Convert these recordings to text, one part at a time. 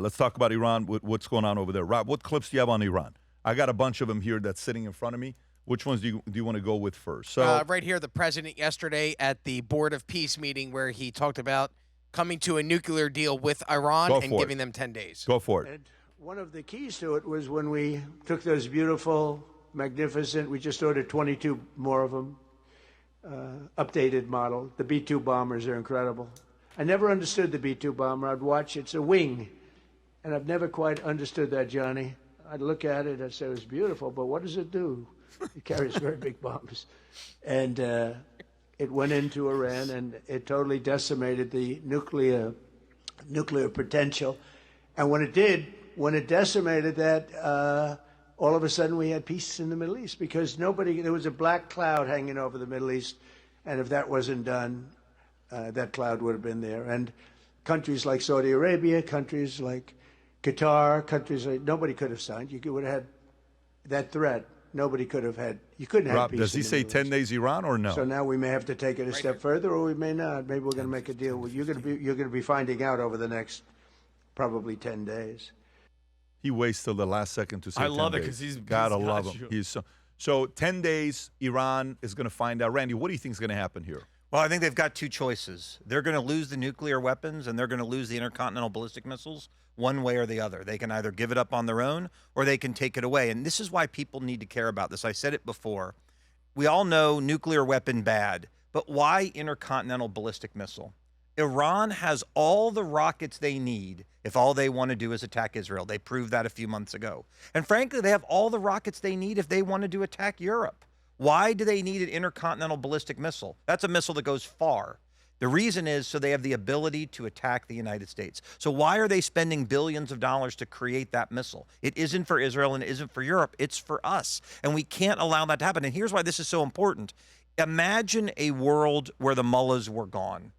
Let's talk about Iran, what's going on over there. Rob, what clips do you have on Iran? I got a bunch of them here that's sitting in front of me. Which ones do you want to go with first? So right here, the president yesterday at the Board of Peace meeting where he talked about coming to a nuclear deal with Iran and giving them 10 days. Go for it. And one of the keys to it was when we took those beautiful, magnificent, we just ordered 22 more of them, updated model. The B-2 bombers are incredible. I never understood the B-2 bomber. I'd watch, it's a wing. And I've never quite understood that, Johnny. I'd look at it and say it was beautiful, but what does it do? It carries very big bombs. And it went into Iran, and it totally decimated the nuclear potential. And when it decimated that, all of a sudden we had peace in the Middle East because there was a black cloud hanging over the Middle East. And if that wasn't done, that cloud would have been there. And countries like Saudi Arabia, countries like Qatar, countries like, nobody could have signed. You would have had that threat. Nobody could have had. You couldn't have Rob, peace. does he say 10 days Iran or no? So now we may have to take it a step further, or we may not. Maybe we're going to make a deal. You're going to be finding out over the next probably 10 days. He waits till the last second to say 10 days. I love it because he's gotta love him. He's so 10 days. Iran is going to find out. Randy, what do you think is going to happen here? Well, I think they've got two choices. They're going to lose the nuclear weapons and they're going to lose the intercontinental ballistic missiles one way or the other. They can either give it up on their own or they can take it away. And this is why people need to care about this. I said it before. We all know nuclear weapon bad, but why intercontinental ballistic missile? Iran has all the rockets they need if all they want to do is attack Israel. They proved that a few months ago. And frankly, they have all the rockets they need if they wanted to attack Europe. Why do they need an intercontinental ballistic missile? That's a missile that goes far. The reason is so they have the ability to attack the United States. So why are they spending billions of dollars to create that missile? It isn't for Israel and it isn't for Europe. It's for us. And we can't allow that to happen. And here's why this is so important. Imagine a world where the mullahs were gone.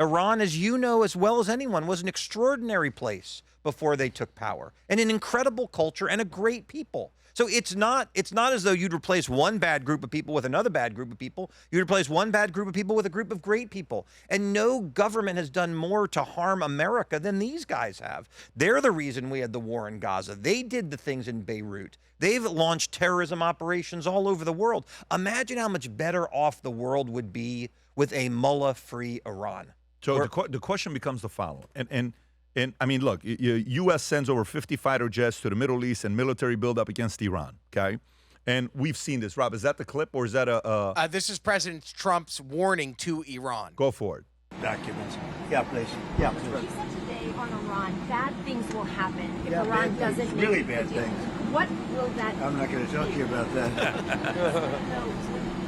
Iran, as you know as well as anyone, was an extraordinary place before they took power, and an incredible culture and a great people. So it's not as though you'd replace one bad group of people with another bad group of people. You'd replace one bad group of people with a group of great people. And no government has done more to harm America than these guys have. They're the reason we had the war in Gaza. They did the things in Beirut. They've launched terrorism operations all over the world. Imagine how much better off the world would be with a mullah-free Iran. So the question becomes the following. And I mean, look, U.S. sends over 50 fighter jets to the Middle East and military buildup against Iran, okay? And we've seen this. Rob, is that the clip or is that a... This is President Trump's warning to Iran. Go for it. Documents. Yeah, please. Yeah, He please. said today on Iran, bad things will happen if Yeah, Iran bad doesn't things. make Really a bad deal. things. What will that I'm not going to talk to you about that.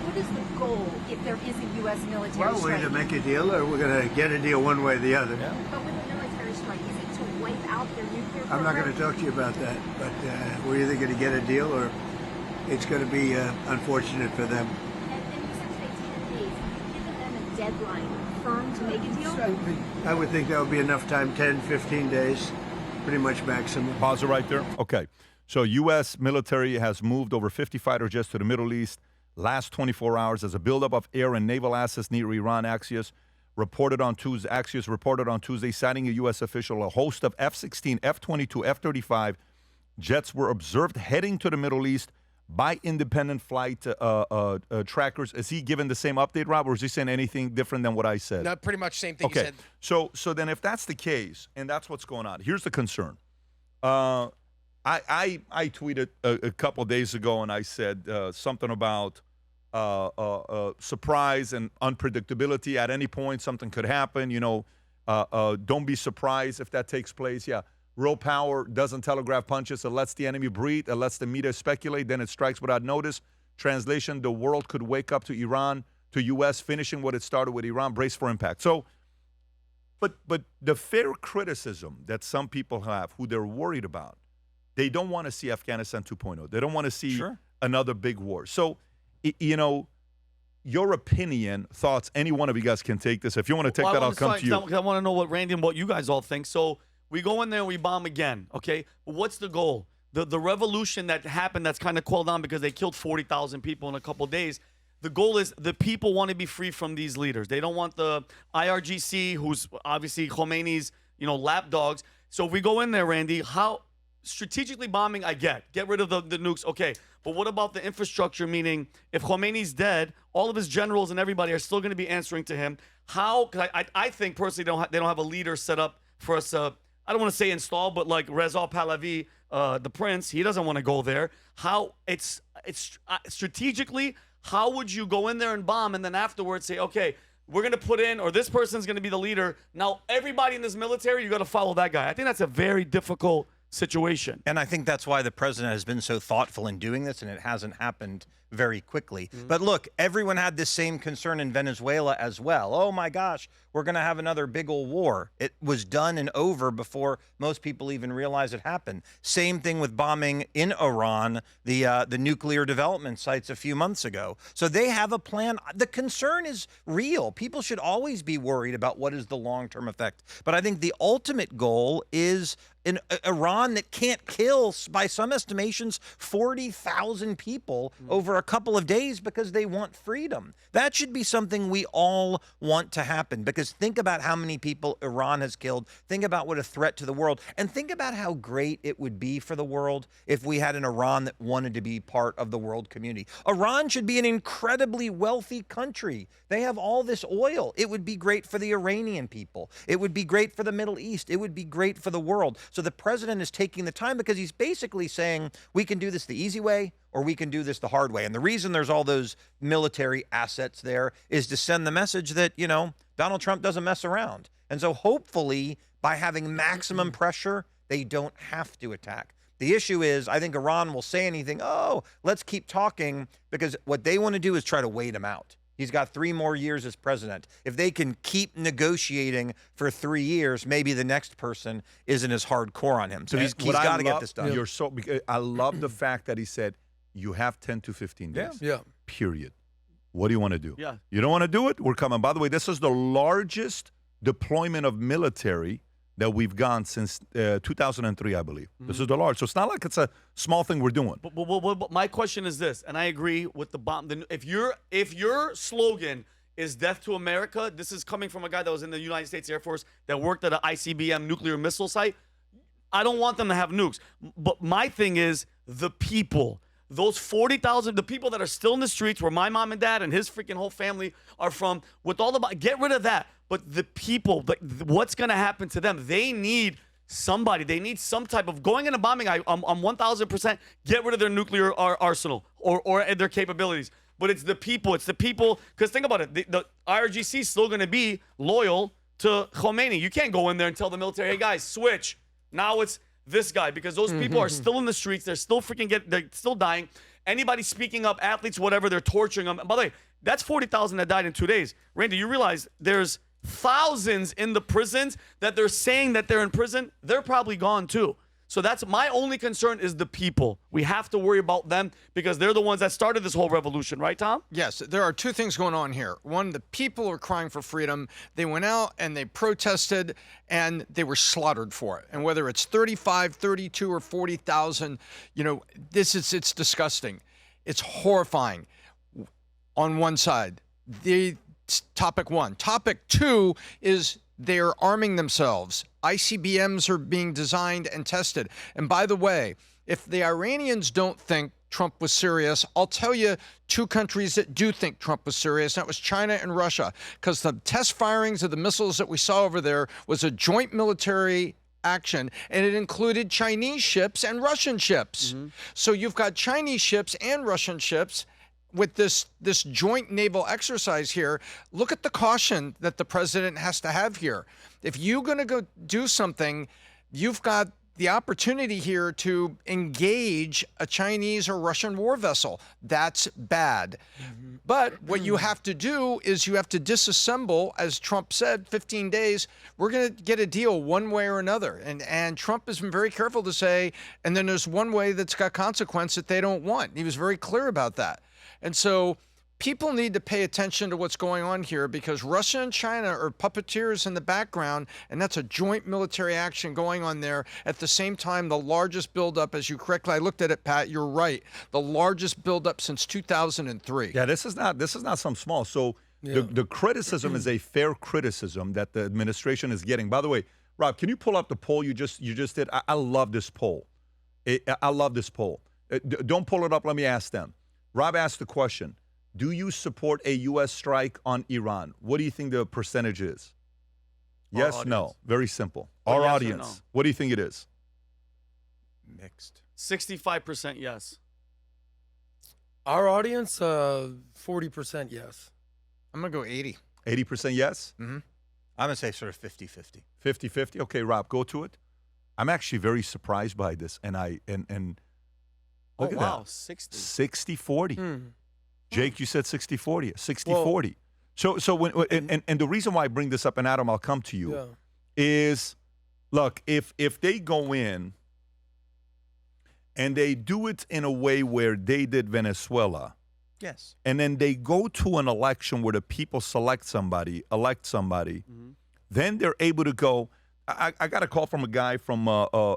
What is the goal if there is a U.S. military Well, we're strike? going to make a deal or we're going to get a deal one way or the other. But with a military strike, is it to wipe out their nuclear program? I'm not going to talk to you about that, but we're either going to get a deal or it's going to be unfortunate for them. And you said today 10 days. Have you given them a deadline firm to make a deal? I would think that would be enough time, 10, 15 days, pretty much maximum. Pause it right there. Okay. So U.S. military has moved over 50 fighter jets to the Middle East last 24 hours as a buildup of air and naval assets near Iran. Axios reported on Tuesday, citing a U.S. official, a host of F-16, F-22, F-35 jets were observed heading to the Middle East by independent flight trackers. Is he giving the same update, Rob, or is he saying anything different than what I said? No, pretty much same thing he said. So then if that's the case, and that's what's going on, here's the concern. I tweeted a couple of days ago, and I said something about surprise and unpredictability. At any point, something could happen. Don't be surprised if that takes place. Yeah, real power doesn't telegraph punches. It lets the enemy breathe. It lets the media speculate. Then it strikes without notice. Translation, the world could wake up to Iran, to U.S., finishing what it started with Iran. Brace for impact. So, but the fair criticism that some people have, who they're worried about, they don't want to see Afghanistan 2.0. They don't want to see another big war. So, your opinion, thoughts, any one of you guys can take this. If you want to take that, I'll come to you. I want to know what Randy and what you guys all think. So we go in there and we bomb again, okay? But what's the goal? The revolution that happened that's kind of cooled down because they killed 40,000 people in a couple of days. The goal is the people want to be free from these leaders. They don't want the IRGC, who's obviously Khamenei's, lapdogs. So if we go in there, Randy, how strategically bombing, I get rid of the nukes, okay. But what about the infrastructure? Meaning, if Khamenei's dead, all of his generals and everybody are still going to be answering to him. How? Cause I think personally they don't have a leader set up for us. I don't want to say install, but like Reza Pahlavi, the prince, he doesn't want to go there. How? It's strategically. How would you go in there and bomb and then afterwards say, okay, we're going to put in, or this person's going to be the leader. Now everybody in this military, you got to follow that guy. I think that's a very difficult situation. And I think that's why the president has been so thoughtful in doing this, and it hasn't happened very quickly. But look, everyone had this same concern in Venezuela as well. Oh my gosh, we're going to have another big old war. It was done and over before most people even realized it happened. Same thing with bombing in Iran, the nuclear development sites a few months ago. So they have a plan. The concern is real. People should always be worried about what is the long-term effect. But I think the ultimate goal is in Iran that can't kill, by some estimations, 40,000 people over a couple of days because they want freedom. That should be something we all want to happen, because think about how many people Iran has killed. Think about what a threat to the world. And think about how great it would be for the world if we had an Iran that wanted to be part of the world community. Iran should be an incredibly wealthy country. They have all this oil. It would be great for the Iranian people. It would be great for the Middle East. It would be great for the world. So the president is taking the time because he's basically saying we can do this the easy way or we can do this the hard way. And the reason there's all those military assets there is to send the message that, you know, Donald Trump doesn't mess around. And so hopefully by having maximum pressure, they don't have to attack. The issue is, I think Iran will say anything, oh, let's keep talking, because what they want to do is try to wait him out. He's got 3 more years as president. If they can keep negotiating for 3 years, maybe the next person isn't as hardcore on him. So he's got to get this done. I love the fact that he said, you have 10 to 15 days. Yeah. Period. What do you want to do? Yeah. You don't want to do it? We're coming. By the way, this is the largest deployment of military that we've gone since 2003, I believe. This is the large. So it's not like it's a small thing we're doing. But my question is this, and I agree with the bomb. If your slogan is death to America, this is coming from a guy that was in the United States Air Force that worked at an ICBM nuclear missile site. I don't want them to have nukes. But my thing is the people. Those 40,000, the people that are still in the streets where my mom and dad and his freaking whole family are from, with all the, get rid of that. But the people, what's going to happen to them? They need somebody. They need some type of, going into bombing, I'm 1,000%, get rid of their nuclear arsenal or their capabilities. But it's the people. It's the people. Because think about it. The IRGC is still going to be loyal to Khamenei. You can't go in there and tell the military, hey, guys, switch. Now it's this guy, because those people are still in the streets. They're still they're still dying. Anybody speaking up, athletes, whatever, they're torturing them. And by the way, that's 40,000 that died in 2 days. Randy, you realize there's thousands in the prisons that they're saying that they're in prison. They're probably gone too. So that's my only concern, is the people. We have to worry about them because they're the ones that started this whole revolution, right, Tom? Yes, there are 2 things going on here. One, the people are crying for freedom. They went out and they protested and they were slaughtered for it. And whether it's 35, 32, or 40,000, you know, it's disgusting. It's horrifying on one side. Topic 1. Topic 2 is they're arming themselves. ICBMs are being designed and tested. And by the way, if the Iranians don't think Trump was serious, I'll tell you 2 countries that do think Trump was serious. That was China and Russia, because the test firings of the missiles that we saw over there was a joint military action, and it included Chinese ships and Russian ships. So you've got Chinese ships and Russian ships with this joint naval exercise here. Look at the caution that the president has to have here. If you're going to go do something, you've got the opportunity here to engage a Chinese or Russian war vessel. That's bad. But what you have to do is you have to disassemble, as Trump said, 15 days, we're going to get a deal one way or another. And Trump has been very careful to say, and then there's one way that's got consequence that they don't want. He was very clear about that. And so people need to pay attention to what's going on here, because Russia and China are puppeteers in the background, and that's a joint military action going on there. At the same time, the largest buildup, as you correctly, I looked at it, Pat, you're right, the largest buildup since 2003. Yeah, this is not some small. So the criticism is a fair criticism that the administration is getting. By the way, Rob, can you pull up the poll you just did? I love this poll. I love this poll. Don't pull it up. Let me ask them. Rob asked the question, do you support a U.S. strike on Iran? What do you think the percentage is? Yes, no. Very simple. Our yes or audience. no? What do you think it is? Mixed. 65% yes. Our audience, 40% yes. I'm going to go 80. 80% yes? I'm going to say sort of 50-50. 50-50? Okay, Rob, go to it. I'm actually very surprised by this. And look at wow, that. 60. 60-40. Jake, you said 60-40. 60-40. So when and the reason why I bring this up, and Adam, I'll come to you, is, look, if they go in and they do it in a way where they did Venezuela, Yes. and then they go to an election where the people elect somebody, then they're able to go. I got a call from a guy from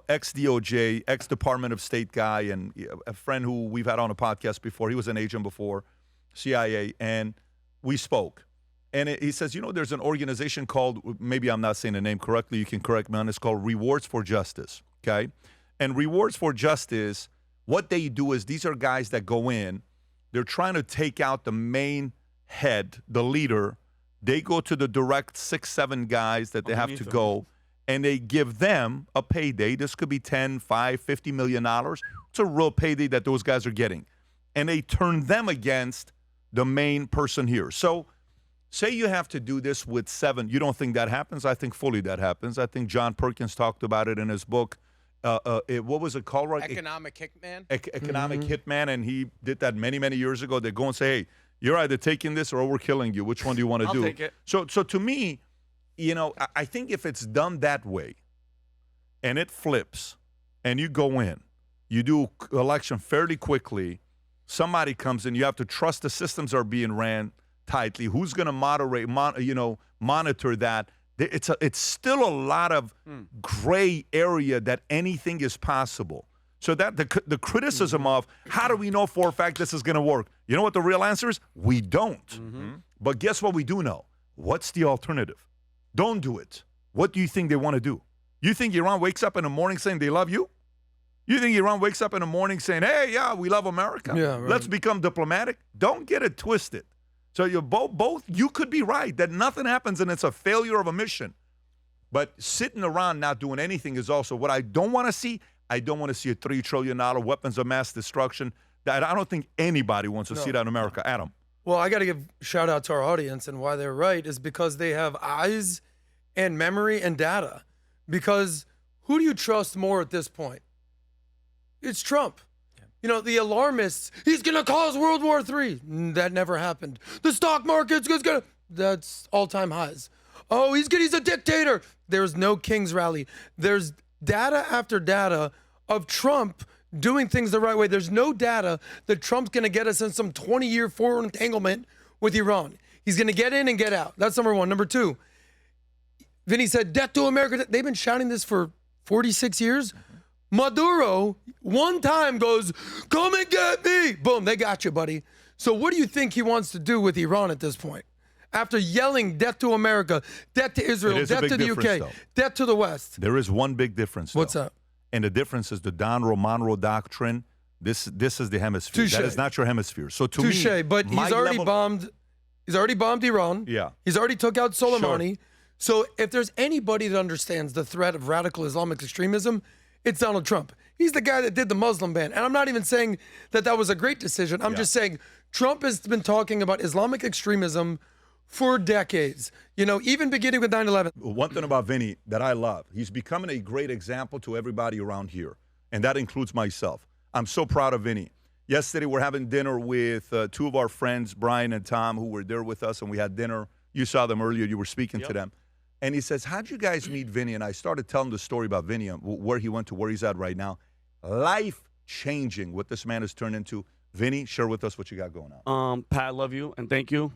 ex-DOJ, ex-Department of State guy, and a friend who we've had on a podcast before. He was an agent before, CIA, and we spoke. And he says, there's an organization called, maybe I'm not saying the name correctly, you can correct me on this, called Rewards for Justice, okay? And Rewards for Justice, what they do is these are guys that go in, they're trying to take out the main head, the leader. They go to the direct 6-7 guys that they have to go, and they give them a payday. This could be $10, $5, $50 million. It's a real payday that those guys are getting. And they turn them against the main person here. So say you have to do this with 7. You don't think that happens? I think fully that happens. I think John Perkins talked about it in his book. What was it called? Right? Economic Hitman. Economic Hitman, and he did that many, many years ago. They go and say, hey, you're either taking this or we're killing you. Which one do you want to do? I'll take it. So to me, I think if it's done that way and it flips and you go in, you do election fairly quickly, somebody comes in, you have to trust the systems are being ran tightly. Who's going to monitor that? It's still a lot of gray area that anything is possible. So that the criticism of how do we know for a fact this is going to work? You know what the real answer is? We don't. But guess what we do know? What's the alternative? Don't do it. What do you think they want to do? You think Iran wakes up in the morning saying they love you? You think Iran wakes up in the morning saying, hey, yeah, we love America. Yeah, right. Let's become diplomatic? Don't get it twisted. So you're both, you could be right that nothing happens and it's a failure of a mission. But sitting around not doing anything is also what I don't want to see. I don't want to see a $3 trillion weapons of mass destruction. That I don't think anybody wants to see that in America. Adam. Well, I got to give shout out to our audience, and why they're right is because they have eyes and memory and data. Because who do you trust more at this point? It's Trump. The alarmists, he's going to cause World War III. That never happened. The stock market's going to, that's all-time highs. Oh, he's a dictator. There's no King's rally. There's data after data of Trump doing things the right way. There's no data that Trump's going to get us in some 20-year forward entanglement with Iran. He's going to get in and get out. That's number one. Number two, Vinny said, death to America. They've been shouting this for 46 years. Maduro, one time goes, come and get me. Boom, they got you, buddy. So what do you think he wants to do with Iran at this point? After yelling death to America, death to Israel, death to the UK, death to the West. There is one big difference, What's though. that? And the difference is the Don Monroe doctrine. This is the hemisphere. Touché. That is not your hemisphere. So to Touché, me, but he's already bombed. He's already bombed Iran. Yeah. He's already took out Soleimani. Sure. So if there's anybody that understands the threat of radical Islamic extremism, it's Donald Trump. He's the guy that did the Muslim ban. And I'm not even saying that was a great decision. I'm just saying Trump has been talking about Islamic extremism for decades, even beginning with 9/11. One thing about Vinny that I love, he's becoming a great example to everybody around here, and that includes myself. I'm so proud of Vinny. Yesterday, we're having dinner with 2 of our friends, Brian and Tom, who were there with us, and we had dinner. You saw them earlier. You were speaking to them. And he says, how'd you guys meet Vinny? And I started telling the story about Vinny, where he went to, where he's at right now. Life-changing what this man has turned into. Vinny, share with us what you got going on. Pat, I love you, and thank you.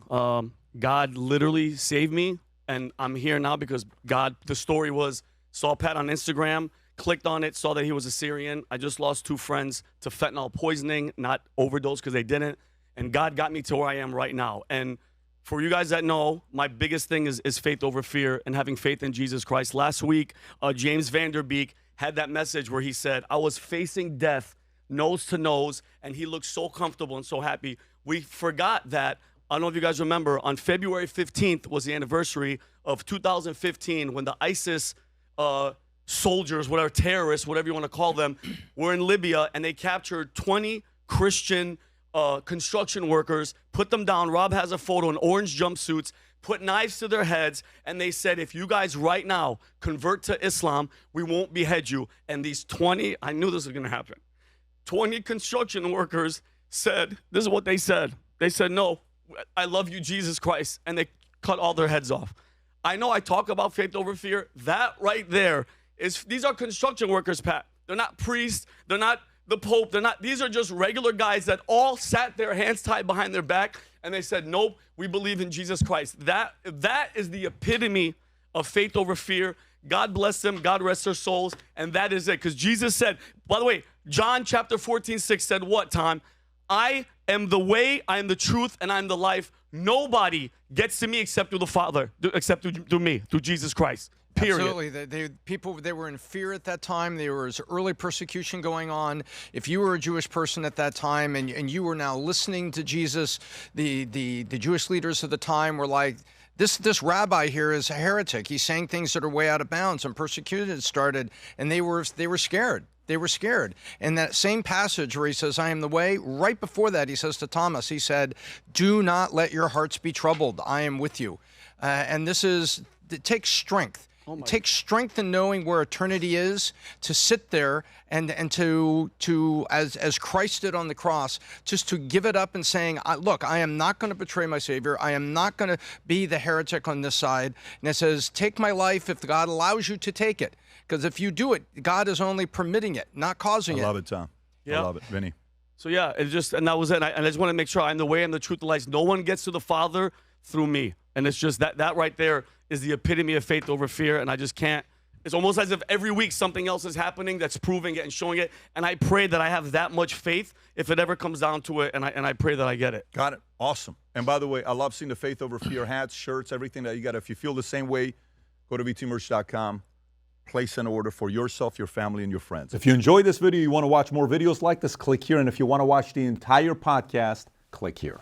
God literally saved me, and I'm here now because God, the story was, saw Pat on Instagram, clicked on it, saw that he was a Syrian. I just lost 2 friends to fentanyl poisoning, not overdose because they didn't. And God got me to where I am right now. And For you guys that know, my biggest thing is faith over fear and having faith in Jesus Christ. Last week, James Vanderbeek had that message where he said, I was facing death nose to nose, and he looked so comfortable and so happy. We forgot that, I don't know if you guys remember, on February 15th was the anniversary of 2015 when the ISIS soldiers, whatever, terrorists, whatever you want to call them, were in Libya, and they captured 20 Christian construction workers, put them down. Rob has a photo in orange jumpsuits, put knives to their heads, and they said, if you guys right now convert to Islam, we won't behead you. And these 20, I knew this was going to happen, 20 construction workers said, this is what they said. They said, no, I love you, Jesus Christ. And they cut all their heads off. I know I talk about faith over fear. That right there is, these are construction workers, Pat. They're not priests. They're not the Pope. They're not, these are just regular guys that all sat their hands tied behind their back and they said, nope, we believe in Jesus Christ. That is the epitome of faith over fear. God bless them. God rest their souls. And that is it. Because Jesus said, by the way, John chapter 14:6 said what, Tom? I am the way, I am the truth, and I am the life. Nobody gets to me except through the Father, except through me, through Jesus Christ. Period. Absolutely. People, they were in fear at that time. There was early persecution going on. If you were a Jewish person at that time and you were now listening to Jesus, the Jewish leaders of the time were like, this rabbi here is a heretic. He's saying things that are way out of bounds, and persecution started, and they were scared. They were scared. And that same passage where he says, I am the way, right before that, he says to Thomas, he said, do not let your hearts be troubled. I am with you. And it takes strength. It takes strength in knowing where eternity is, to sit there and to as Christ did on the cross, just to give it up and saying, look, I am not going to betray my Savior. I am not going to be the heretic on this side. And it says, take my life if God allows you to take it. Because if you do it, God is only permitting it, not causing it. I love it, Tom. Yeah. I love it, Vinny. So yeah, and that was it. And I just want to make sure I'm the way and the truth, the life. No one gets to the Father through me. And it's just that right there is the epitome of faith over fear. And I just can't. It's almost as if every week something else is happening that's proving it and showing it. And I pray that I have that much faith if it ever comes down to it. And I pray that I get it. Got it. Awesome. And by the way, I love seeing the faith over fear hats, shirts, everything that you got. If you feel the same way, go to vtmerch.com. Place an order for yourself, your family, and your friends. If you enjoyed this video, you want to watch more videos like this, click here. And if you want to watch the entire podcast, click here.